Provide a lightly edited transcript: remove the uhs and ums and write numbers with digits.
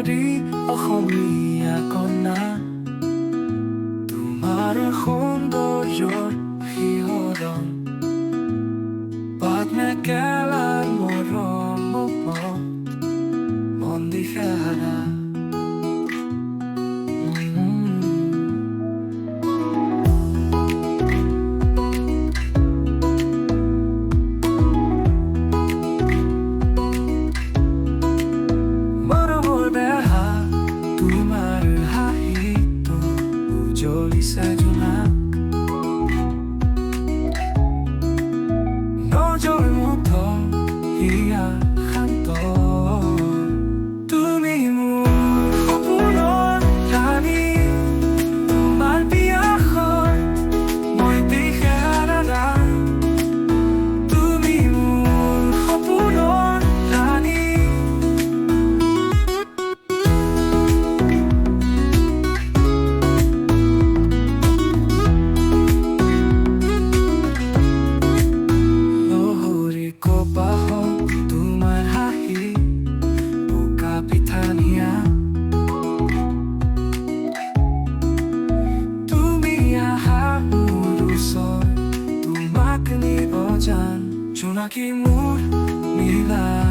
সুন্দৰী অসমীয়া কন্যা তোমাৰ সৌন্দৰ্যৰ শিহৰণ পাত মেখেলাৰ মৰম মন দিশেহাৰা নজৰ মুগ্ধ হিয়া শান্ত তুমি মোৰ সপোনৰ ৰাণী তোমাৰ বিয়াখন মই দিশেহাৰা তুমি মোৰ সপোনৰ ৰাণী তোমাৰ হাঁহি বোকা পিঠানিয়া তুমি আহা মোৰ ওচৰ তোমাক নিব জান জোনাকী মোৰ নীলা